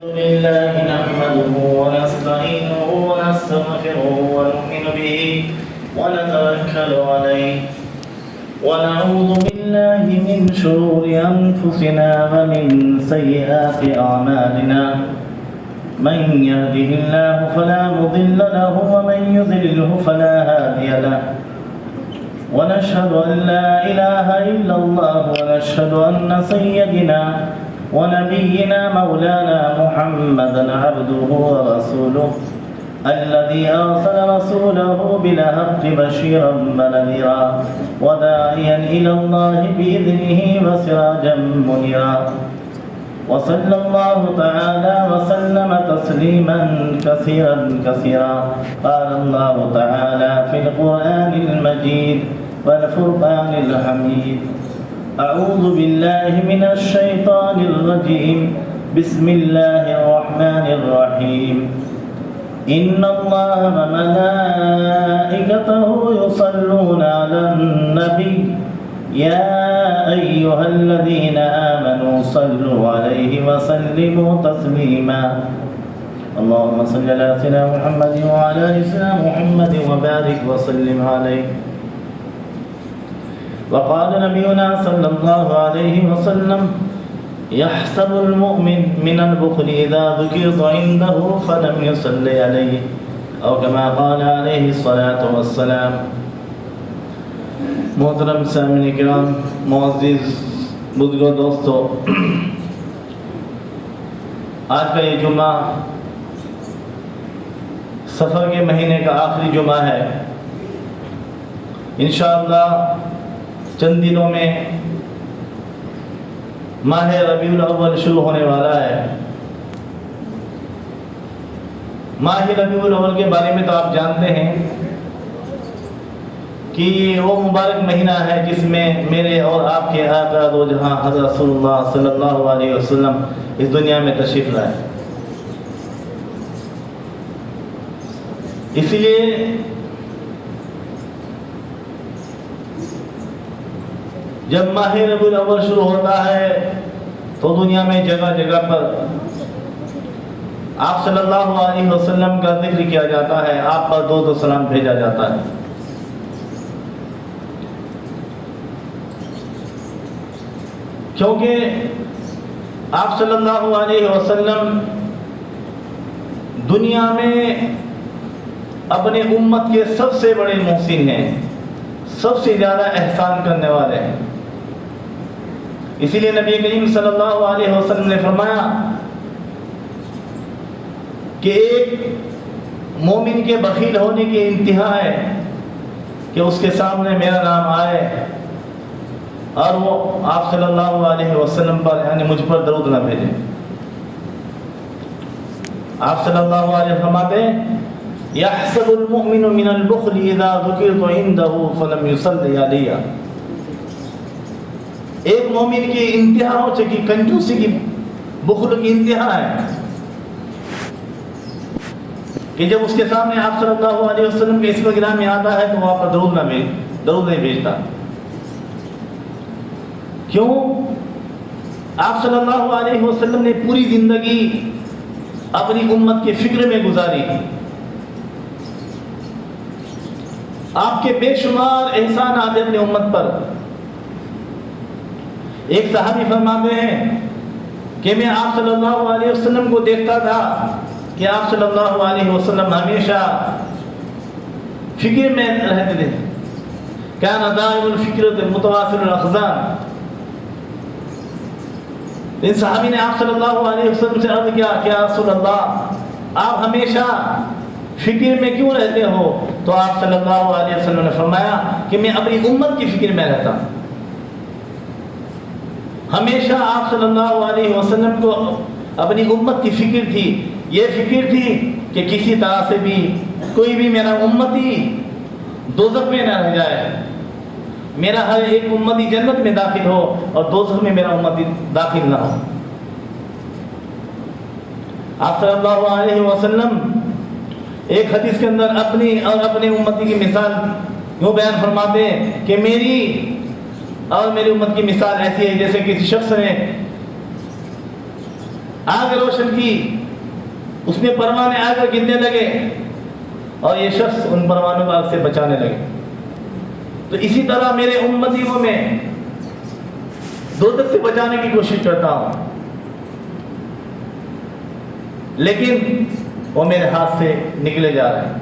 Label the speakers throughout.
Speaker 1: لله نحمده ونستعينه ونستغفره ونؤمن به ونتوكل عليه ونعوذ بالله من شرور أنفسنا ومن سيئات أعمالنا من يهده الله فلا مضل له ومن يضلله فلا هادي له ونشهد أن لا إله إلا الله ونشهد أن سيدنا ونبينا مولانا محمدا عبده ورسوله الذي أرسل رسوله بالحق بشيرا ونذيرا وداعيا إلى الله بإذنه وسراجا منيرا وصلى الله تعالى وسلم تسليما كثيرا قال الله تعالى في القرآن المجيد والفرقان الحميد أعوذ بالله من الشيطان الرجيم بسم الله الرحمن الرحيم إن الله وملائكته يصلون على النبي يا أيها الذين آمنوا صلوا عليه وسلموا تسليما اللهم صل على سيدنا محمد وعلى آل سيدنا محمد وبارك وسلم عليه وقال نبينا صلى الله عليه وسلم يحسب المؤمن من البخل إذا ذكرت عنده فلم يصلي عليه أو كما قال عليه الصلاة والسلام. محترم سامعین کرام، معزز بزرگوں، دوستو، آج کا یہ جمعہ سفر کے مہینے کا آخری جمعہ ہے. انشاءاللہ چند دنوں میں ماہ ربیع الاول شروع ہونے والا ہے. ماہ ربیع الاول کے بارے میں تو آپ جانتے ہیں کہ یہ وہ مبارک مہینہ ہے جس میں میرے اور آپ کے آقا دو جہاں حضرت رسول اللہ صلی اللہ علیہ وسلم اس دنیا میں تشریف لائے. اسی لیے جب ماہ ربیع الاول شروع ہوتا ہے تو دنیا میں جگہ جگہ پر آپ صلی اللہ علیہ وسلم کا ذکر کیا جاتا ہے، آپ پر درود و سلام بھیجا جاتا ہے. کیونکہ آپ صلی اللہ علیہ وسلم دنیا میں اپنے امت کے سب سے بڑے محسن ہیں، سب سے زیادہ احسان کرنے والے ہیں. اسی لیے نبی کریم صلی اللہ علیہ وسلم نے فرمایا کہ ایک مومن کے بخیل ہونے کی انتہا ہے کہ اس کے سامنے میرا نام آئے اور وہ آپ صلی اللہ علیہ وسلم پر یعنی مجھ پر درود نہ بھیجے. آپ صلی اللہ علیہ وسلم فرماتے ہیں يحسب المؤمن من البخل اذا ذكرت عنده فلم يصلي علي. ایک مومن کی انتہا ہو چکی، کنجوسی کی، بخل کی انتہا ہے کہ جب اس کے سامنے آپ صلی اللہ علیہ وسلم کے اسم گرامی آتا ہے تو وہ آپ پر درود نہیں بھیجتا. کیوں؟ آپ صلی اللہ علیہ وسلم نے پوری زندگی اپنی امت کی فکر میں گزاری. آپ کے بے شمار احسان آتے اپنی امت پر. ایک صحابی فرماتے ہیں کہ میں آپ صلی اللہ علیہ وسلم کو دیکھتا تھا کہ آپ صلی اللہ علیہ وسلم ہمیشہ فکر میں رہتے تھے. كان دائم الفکرۃ متواصل الاخزان. ان صحابی نے آپ صلی اللہ علیہ وسلم سے عرض کیا کہ یا رسول اللہ، آپ ہمیشہ فکر میں کیوں رہتے ہو؟ تو آپ صلی اللہ علیہ وسلم نے فرمایا کہ میں اپنی امت کی فکر میں رہتا ہوں. ہمیشہ آپ صلی اللہ علیہ وسلم کو اپنی امت کی فکر تھی. یہ فکر تھی کہ کسی طرح سے بھی کوئی بھی میرا امتی دوزخ میں نہ رہ جائے، میرا ہر ایک امتی جنت میں داخل ہو اور دوزخ میں میرا امتی داخل نہ ہو. آپ صلی اللہ علیہ وسلم ایک حدیث کے اندر اپنی اور اپنے امتی کی مثال یوں بیان فرماتے ہیں کہ میری اور میری امت کی مثال ایسی ہے جیسے کسی شخص نے آگ روشن کی، اس میں پروانے آ کر گرنے لگے اور یہ شخص ان پروانوں کو آگ سے بچانے لگے۔ تو اسی طرح میرے امتیوں میں دوزخ سے بچانے کی کوشش کرتا ہوں، لیکن وہ میرے ہاتھ سے نکلے جا رہے ہیں۔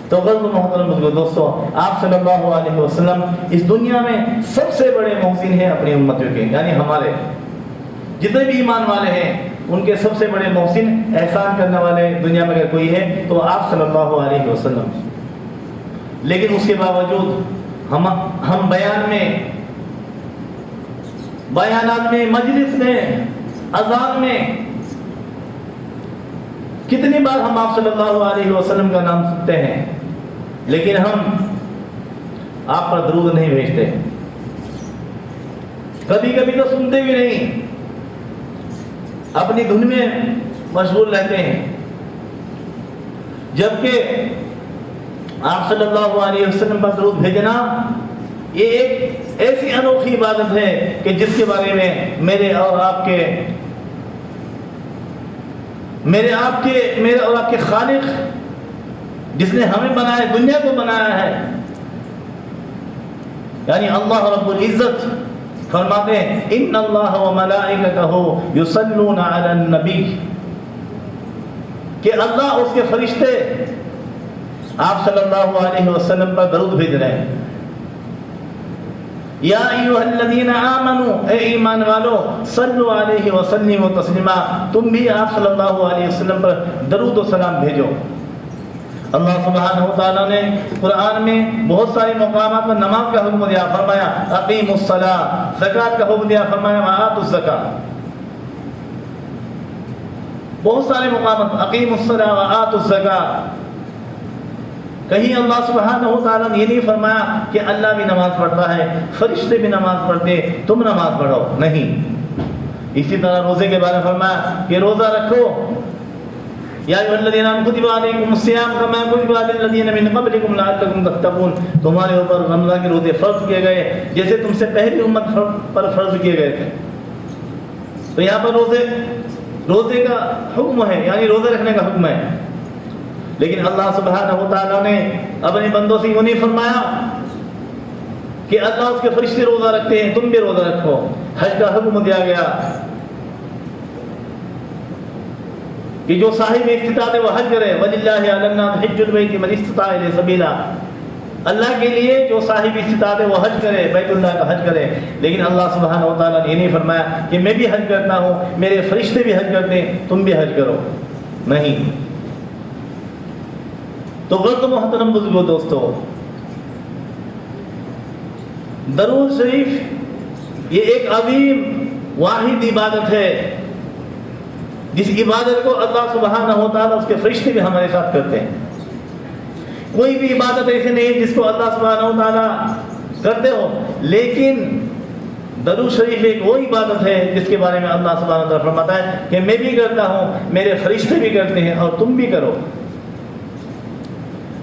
Speaker 1: تو غلط محترم بزرگوں، دوستو، آپ صلی اللہ علیہ وسلم اس دنیا میں سب سے بڑے محسن ہیں اپنی امتوں کے، یعنی ہمارے جتنے بھی ایمان والے ہیں ان کے سب سے بڑے محسن، احسان کرنے والے دنیا میں اگر کوئی ہے تو آپ صلی اللہ علیہ وسلم۔ لیکن اس کے باوجود ہم بیانات میں، مجلس میں، اذان میں کتنی بار ہم آپ صلی اللہ علیہ وسلم کا نام سنتے ہیں، لیکن ہم آپ پر درود نہیں بھیجتے، کبھی کبھی تو سنتے بھی نہیں، اپنی دھن میں مشغول رہتے ہیں۔ جبکہ آپ صلی اللہ علیہ وسلم پر درود بھیجنا یہ ایک ایسی انوکھی عبادت ہے کہ جس کے بارے میں میرے اور آپ کے خالق، جس نے ہمیں بنایا، دنیا کو بنایا ہے، یعنی اللہ رب العزت فرماتے ہیں ان اللہ و ملائکتہ یصلون علی النبی، کہ اللہ اس کے فرشتے آپ صلی اللہ علیہ وسلم پر درود بھیج رہے ہیں۔ یا ایھا الذین آمنوا، اے ایمان والو، صلوا علیہ وسلموا تسلیما، تم بھی آپ صلی اللہ علیہ وسلم پر درود و سلام بھیجو۔ اللہ سبحانہ و تعالیٰ نے قرآن میں بہت سارے مقامات پر نماز کا حکم دیا، فرمایا اقیموا الصلاۃ، زکوٰۃ کا حکم دیا، فرمایا وآتوا الزکاۃ۔ بہت سارے مقامات اقیموا الصلاۃ وآتوا الزکاۃ۔ کہیں اللہ سبحانہ و تعالیٰ نے یہ نہیں فرمایا کہ اللہ بھی نماز پڑھتا ہے، فرشتے بھی نماز پڑھتے، تم نماز پڑھو، نہیں۔ اسی طرح روزے کے بارے میں فرمایا کہ روزہ رکھو، یا ایھا الذین آمنوا کتب علیکم الصیام کما کتب علی الذین من قبلکم لعلکم تتقون، تمہارے اوپر رمضان کے روزے فرض کیے گئے جیسے تم سے پہلی امت پر فرض کیے گئے تھے۔ تو یہاں پر روزے کا حکم ہے، یعنی روزے رکھنے کا حکم ہے، لیکن اللہ سبحانہ و تعالیٰ نے اپنے بندوں سے یوں نہیں فرمایا کہ اللہ اس کے فرشتے روزہ رکھتے ہیں تم بھی روزہ رکھو۔ حج کا حکم دیا گیا کہ جو صاحب استطاعت ہے وہ حج کرے، وَلِلَّهِ عَلَى النَّاسِ حِجُّ الْبَيْتِ مَنِ اسْتَطَاعَ إِلَيْهِ سَبِيلًا، اللہ کے لیے جو صاحب استطاعت ہے وہ حج کرے، بیت اللہ کا حج کرے۔ لیکن اللہ سبحانہ و تعالیٰ نے یہ نہیں فرمایا کہ میں بھی حج کرتا ہوں، میرے فرشتے بھی حج کرتے ہیں، تم بھی حج کرو، نہیں۔ تو غلط محترم بزرگوں، دوستو، درود شریف یہ ایک عظیم واحد عبادت ہے، جس عبادت کو اللہ سبحانہ و تعالیٰ اس کے فرشتے بھی ہمارے ساتھ کرتے ہیں۔ کوئی بھی عبادت ایسی نہیں ہے جس کو اللہ سبحانہ و تعالیٰ کرتے ہو، لیکن درود شریف ایک وہ عبادت ہے جس کے بارے میں اللہ سبحانہ و تعالیٰ فرماتا ہے کہ میں بھی کرتا ہوں، میرے فرشتے بھی کرتے ہیں، اور تم بھی کرو۔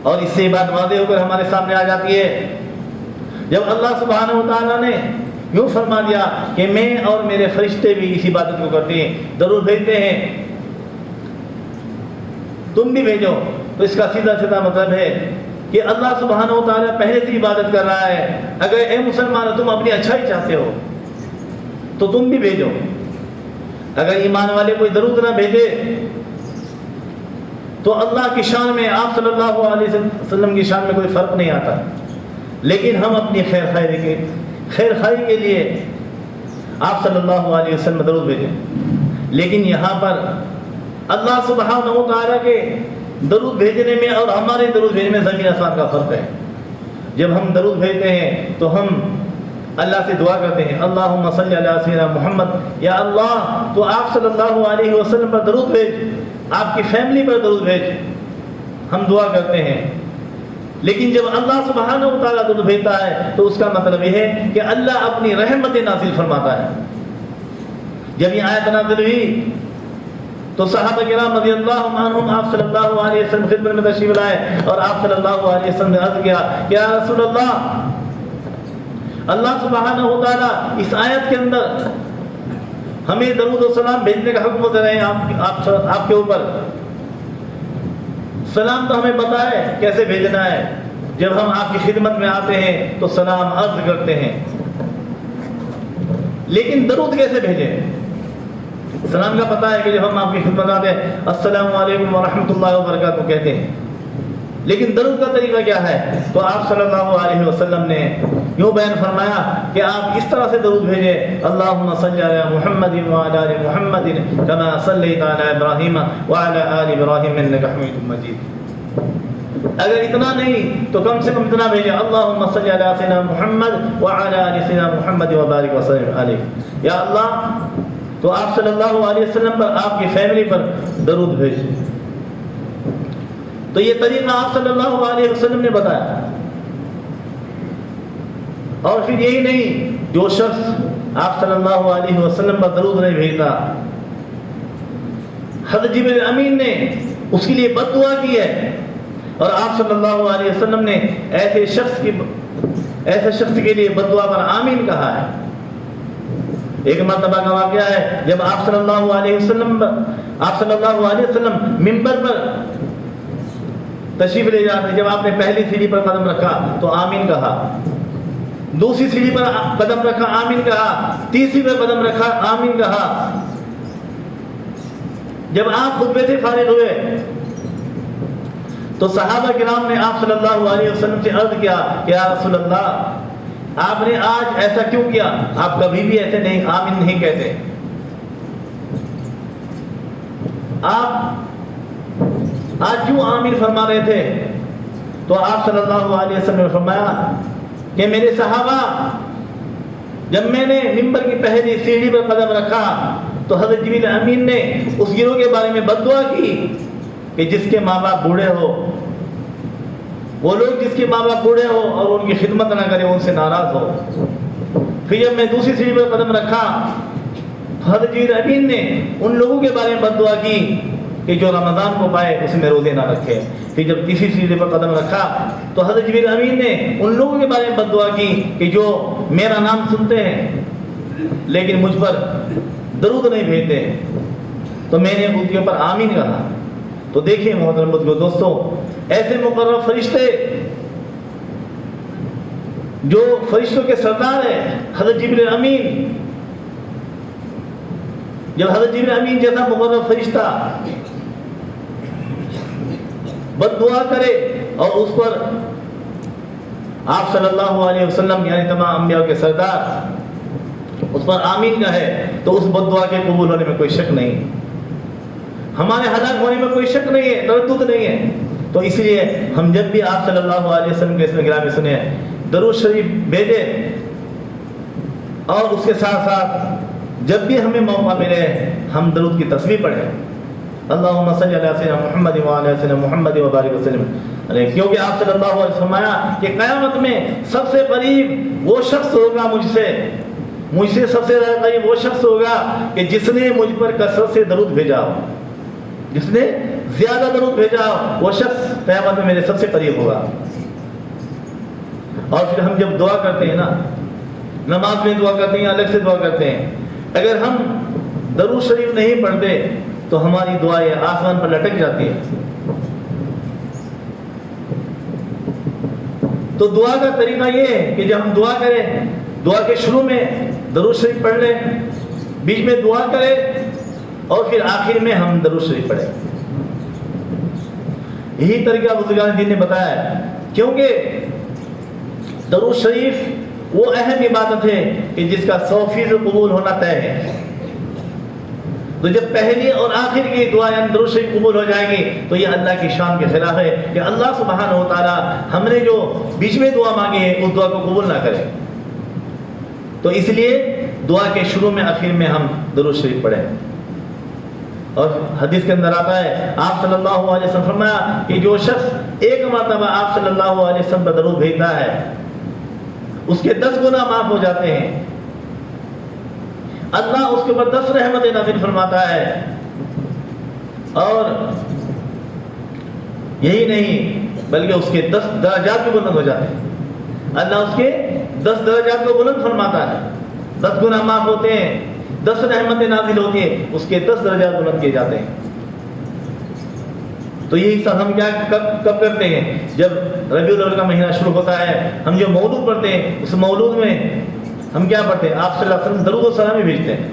Speaker 1: اور اس سے بات واضح ہو کر ہمارے سامنے آ جاتی ہے جب اللہ سبحانہ و تعالیٰ نے یوں فرما دیا کہ میں اور میرے فرشتے بھی اس عبادت کو کرتے ہیں، درود بھیجتے ہیں، تم بھی بھیجو۔ تو اس کا سیدھا سیدھا مطلب ہے کہ اللہ سبحانہ و تعالیٰ پہلے سے عبادت کر رہا ہے۔ اگر اے مسلمان تم اپنی اچھائی چاہتے ہو تو تم بھی بھیجو۔ اگر ایمان والے کوئی درود نہ بھیجے تو اللہ کی شان میں، آپ صلی اللہ علیہ وسلم کی شان میں کوئی فرق نہیں آتا، لیکن ہم اپنی خیر خواہی کے لیے آپ صلی اللہ علیہ وسلم درود بھیجیں۔ لیکن یہاں پر اللہ سبحانہ و تعالیٰ کے درود بھیجنے میں اور ہمارے درود بھیجنے میں زمین آسمان کا فرق ہے۔ جب ہم درود بھیجتے ہیں تو ہم اللہ سے دعا کرتے ہیں اللہم صلی علی سیدنا محمد، یا اللہ تو آپ صلی اللہ علیہ وسلم پر درود بھیج، آپ کی فیملی پر درود بھیج، ہم دعا کرتے ہیں۔ لیکن جب اللہ سبحانہ و تعالیٰ درود بھیجتا ہے تو اس کا مطلب یہ ہے کہ اللہ اپنی رحمت نازل فرماتا ہے۔ جب یہ آیت نازل ہوئی تو صحابہ کرام رضی اللہ عنہم آپ صلی اللہ علیہ وسلم خدمت میں تشریف لائے اور آپ صلی اللہ علیہ وسلم نے عرض کیا کہ یا رسول اللہ، اللہ سبحانہ و تعالیٰ اس آیت کے اندر ہمیں درود و سلام بھیجنے کا حکم دے رہے ہیں آپ کے اوپر. سلام تو ہمیں پتا ہے کیسے بھیجنا ہے. جب ہم آپ کی خدمت میں آتے ہیں تو سلام عرض کرتے ہیں، لیکن درود کیسے بھیجیں؟ سلام کا پتہ ہے کہ جب ہم آپ کی خدمت آتے ہیں السلام علیکم ورحمۃ اللہ وبرکاتہ کہتے ہیں، لیکن درود کا طریقہ کیا ہے؟ تو آپ صلی اللہ علیہ وسلم نے یوں بیان فرمایا کہ آپ اس طرح سے درود بھیجیں، اللہم صلی علی محمد وعلی آل محمد کما صلیت علی ابراہیم وعلی آل ابراہیم انک حمید مجید. اگر اتنا نہیں تو کم سے کم اتنا بھیجیں، اللہم صلی علی سیدنا محمد وعلی آل سیدنا محمد وبارک وسلم علیہ. یا اللہ تو آپ صلی اللہ علیہ وسلم پر، آپ کی فیملی پر درود بھیج. تو یہ طریقہ آپ صلی اللہ علیہ وسلم نے بتایا. اور پھر یہی نہیں، جو شخص آپ صلی اللہ علیہ وسلم پر درود نہیں بھیجتا، حضرت جبریل امین نے اس کے لیے بد دعا کی ہے، اور آپ صلی اللہ علیہ وسلم نے ایسے شخص کے لیے بد دعا پر آمین کہا ہے. ایک مرتبہ کا واقعہ ہے، جب آپ صلی اللہ علیہ وسلم منبر پر تشریف لے جاتے، جب آپ نے پہلی سیڑھی پر قدم رکھا تو آمین کہا، دوسری سیڑھی پر قدم رکھا آمین کہا، تیسری پر قدم رکھا آمین کہا. جب آپ خطبے سے فارغ ہوئے تو صحابہ کرام نے آپ صلی اللہ علیہ وسلم سے عرض کیا کہ یا رسول اللہ، آپ نے آج ایسا کیوں کیا؟ آپ کبھی بھی ایسے نہیں آمین نہیں کہتے. آپ آج کیوں آمین فرما رہے تھے؟ تو آپ صلی اللہ علیہ وسلم نے فرمایا کہ میرے صحابہ، جب میں نے منبر کی پہلی سیڑھی پر قدم رکھا تو حضرت جبریل امین نے اس گروہ کے بارے میں بد دعا کی کہ جس کے ماں باپ بوڑھے ہو، وہ لوگ جس کے ماں باپ بوڑھے ہو اور ان کی خدمت نہ کرے، ان سے ناراض ہو. پھر جب میں دوسری سیڑھی پر قدم رکھا تو حضرت جبریل امین نے ان لوگوں کے بارے میں بد دعا کی کہ جو رمضان کو پائے اس میں روزے نہ رکھے. پھر جب تیسری سیڑھی پر قدم رکھا تو حضرت جبریل امین نے ان لوگوں کے بارے میں بد دعا کی کہ جو میرا نام سنتے ہیں لیکن مجھ پر درود نہیں بھیجتے. تو میں نے ان کے اوپر آمین کہا. تو دیکھیں محترم بزرگوں، دوستوں، ایسے مقرر فرشتے جو فرشتوں کے سردار ہیں حضرت جبریل امین، جب حضرت جبریل امین جیسا مقرر فرشتہ بد دعا کرے اور اس پر آپ صلی اللہ علیہ وسلم یعنی تمام انبیاء کے سردار اس پر آمین کہے تو اس بد دعا کے قبول ہونے میں کوئی شک نہیں، ہمارے ہلاک ہونے میں کوئی شک نہیں ہے، تردد نہیں ہے. تو اس لیے ہم جب بھی آپ صلی اللہ علیہ وسلم کے اسم گرامی سنیں، درود شریف بھیجیں، اور اس کے ساتھ ساتھ جب بھی ہمیں موقع ملے ہم درود کی تسبیح پڑھیں، اللہم صلی علی سیدنا محمد وعلی سیدنا محمد وبارک وسلم علیہ. کیونکہ آپ صلی اللہ علیہ وسلم فرمایا کہ قیامت میں سب سے قریب وہ شخص ہوگا مجھ سے سب سے زیادہ قریب وہ شخص ہوگا کہ جس نے مجھ پر کثرت سے درود بھیجا ہو، جس نے زیادہ درود بھیجا ہو، وہ شخص قیامت میں میرے سب سے قریب ہوگا. اور پھر ہم جب دعا کرتے ہیں نا، نماز میں دعا کرتے ہیں، الگ سے دعا کرتے ہیں، اگر ہم درود شریف نہیں پڑھتے تو ہماری دعائیں آسمان پر لٹک جاتی ہیں. تو دعا کا طریقہ یہ ہے کہ جب ہم دعا کریں، دعا کے شروع میں درود شریف پڑھ لیں، بیچ میں دعا کریں، اور پھر آخر میں ہم درود شریف پڑھیں. یہی طریقہ بزرگان دین نے بتایا ہے، کیونکہ درود شریف وہ اہم عبادت ہے کہ جس کا 100% قبول ہونا طے ہے. تو جب پہلی اور آخر کی دعائیں درود شریف قبول ہو جائیں گی تو یہ اللہ کی شان کے خلاف ہے کہ اللہ سبحانہ و تعالی ہم نے جو بیچ میں دعا مانگی ہے اس دعا کو قبول نہ کرے. تو اس لیے دعا کے شروع میں آخر میں ہم درود شریف پڑھیں. اور حدیث کے اندر آتا ہے آپ صلی اللہ علیہ وسلم فرمایا کہ جو شخص ایک مرتبہ آپ صلی اللہ علیہ وسلم پر درود بھیجتا ہے اس کے 10 گناہ معاف ہو جاتے ہیں. اللہ اس کے اوپر 10 رحمتیں نازل فرماتا ہے. اور یہی نہیں بلکہ اس کے 10 درجات بھی بلند ہو جاتے ہیں. اللہ اس کے 10 درجات کو بلند فرماتا ہے. 10 گناہ معاف ہوتے ہیں، 10 رحمتیں نازل ہوتی ہیں، اس کے 10 درجات بلند کیے جاتے ہیں۔ تو یہی سب ہم کیا کب کرتے ہیں؟ جب ربیع الاول کا مہینہ شروع ہوتا ہے، ہم جو مولود پڑھتے ہیں، اس مولود میں ہم کیا پڑھتے ہیں؟ آپ صلی اللہ علیہ وسلم درود و سلام ہی بھیجتے ہیں۔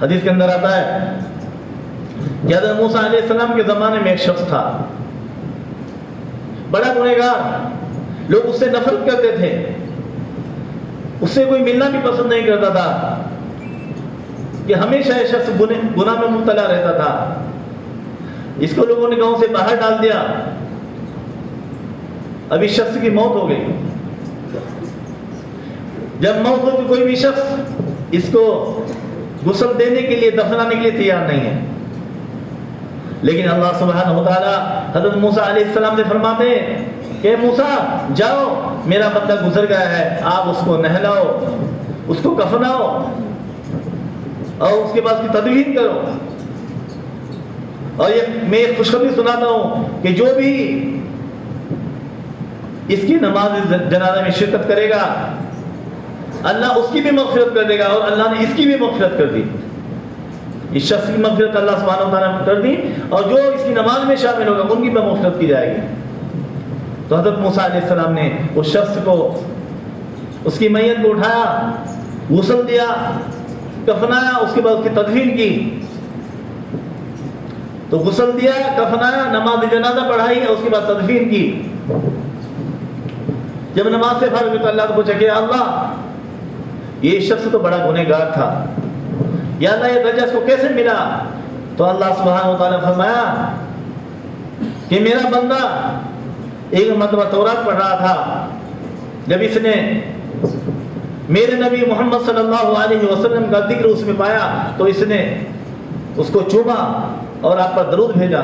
Speaker 1: حدیث کے اندر آتا ہے کہ حضرت موسیٰ علیہ السلام کے زمانے میں ایک شخص تھا، بڑا گنہگار، لوگ اس سے نفرت کرتے تھے، اس سے کوئی ملنا بھی پسند نہیں کرتا تھا، کہ ہمیشہ یہ شخص گناہ میں مبتلا رہتا تھا۔ اس کو لوگوں نے گاؤں سے باہر ڈال دیا۔ اب اس شخص کی موت ہو گئی۔ جب موت ہو تو کوئی بھی شخص اس کو غسل دینے کے لیے، دفنانے کے لیے تیار نہیں ہے، لیکن اللہ سبحانہ وتعالی حضرت موسیٰ علیہ السلام سے فرماتے ہیں کہ موسیٰ جاؤ، میرا بندہ گزر گیا ہے، آپ اس کو نہلاؤ، اس کو کفناؤ، اور اس کے بعد اس کی تدفین کرو۔ اور میں ایک خوشخبری سناتا ہوں کہ جو بھی اس کی نماز جنازہ میں شرکت کرے گا، اللہ اس کی بھی مغفرت کر دے گا، اور اللہ نے اس کی بھی مغفرت کر دی۔ اس شخص کی مغفرت اللہ سبحانہ وتعالیٰ نے کر دی، اور جو اس کی نماز میں شامل ہوگا ان کی بھی مغفرت کی جائے گی۔ تو حضرت موسیٰ علیہ السلام نے اس شخص کو، اس کی میت کو اٹھایا، غسل دیا، کفنایا، اس کے بعد اس کی تدفین کی۔ تو غسل دیا، کفنایا، نماز جنازہ پڑھائی، اور اس کے بعد تدفین کی۔ جب نماز سے فارغ ہوئے تو اللہ کو پوچھا کہ اللہ، یہ شخص تو بڑا گنہگار تھا، یا اللہ یہ درجہ اس کو کیسے ملا؟ تو اللہ سبحانہ وتعالیٰ نے فرمایا کہ میرا بندہ ایک مرتبہ تورات پڑھ رہا تھا، جب اس نے میرے نبی محمد صلی اللہ علیہ وسلم کا ذکر اس میں پایا تو اس نے اس کو چوما اور آپ پر درود بھیجا،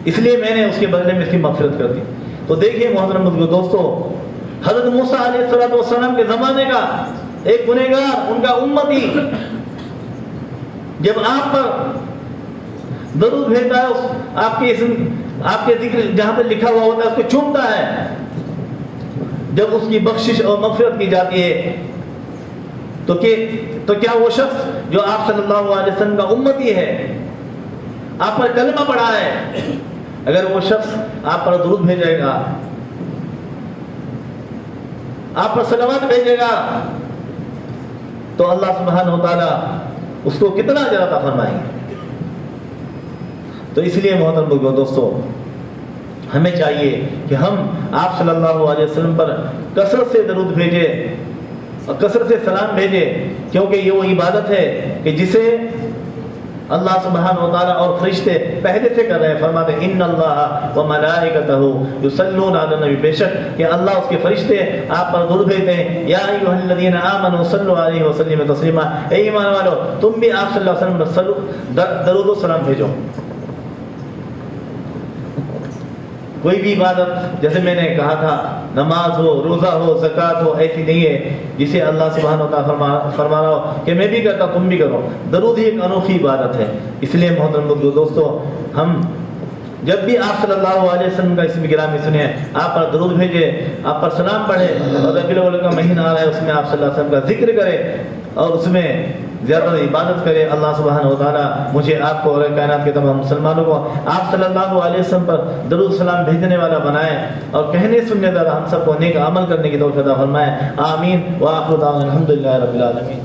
Speaker 1: اس لیے میں نے اس کے بدلے میں اس کی مغفرت کر دی۔ تو دیکھیے محترم دوستو، حضرت موسیٰ علیہ السلام کے زمانے کا ایک گنہگار، ان کا امتی، جب آپ پر درود بھیجتا ہے، آپ کے ذکر جہاں پہ لکھا ہوا ہوتا ہے اس کو چومتا ہے، جب اس کی بخشش اور مغفرت کی جاتی ہے، تو کیا وہ شخص جو آپ صلی اللہ علیہ وسلم کا امتی ہے، آپ پر کلمہ پڑھا ہے، اگر وہ شخص آپ پر درود بھیجے گا، آپ پر صلوات بھیجے گا، تو اللہ سبحانہ وتعالی اس کو کتنا اجر عطا فرمائیں گے۔ تو اس لیے محترم دوستو، ہمیں چاہیے کہ ہم آپ صلی اللہ علیہ وسلم پر کثرت سے درود بھیجیں اور کثرت سے سلام بھیجیں، کیونکہ یہ وہ عبادت ہے کہ جسے اللہ سبحانہ وتعالیٰ اور فرشتے پہلے سے کر رہے ہیں۔ فرماتے ہیں ان اللہ وملائکتہ یصلون علی النبی، بے شک کہ اللہ اس کے فرشتے آپ پر درود بھیجتے ہیں۔ یا ایھا الذین آمنوا صلوا علیہ وسلموا تسلیما، اے ایمان والو تم بھی آپ صلی اللہ علیہ وسلم پر درود و سلام بھیجو۔ کوئی بھی عبادت، جیسے میں نے کہا تھا، نماز ہو، روزہ ہو، زکوٰۃ ہو، ایسی نہیں ہے جسے اللہ سبحانہ وتعالیٰ فرما رہا ہو کہ میں بھی کرتا ہوں تم بھی کرو۔ درود ہی ایک انوکھی عبادت ہے۔ اس لیے محترم دوستو، ہم جب بھی آپ صلی اللہ علیہ وسلم کا اسم گرامی سنیں، آپ پر درود بھیجے، آپ پر سلام پڑھے، اور ربیع الاول کا مہینہ آ رہا ہے، اس میں آپ صلی اللہ علیہ وسلم کا ذکر کرے اور اس میں زیادہ عبادت کرے۔ اللہ سبحانہ وتعالیٰ مجھے، آپ کو اور کائنات کے تمام مسلمانوں کو آپ صلی اللہ علیہ وسلم پر درود سلام بھیجنے والا بنائے، اور کہنے سننے والا ہم سب کو نیک عمل کرنے کی توفیق عطا فرمائے۔ آمین۔ وآخر دعوانا الحمدللہ رب العالمین۔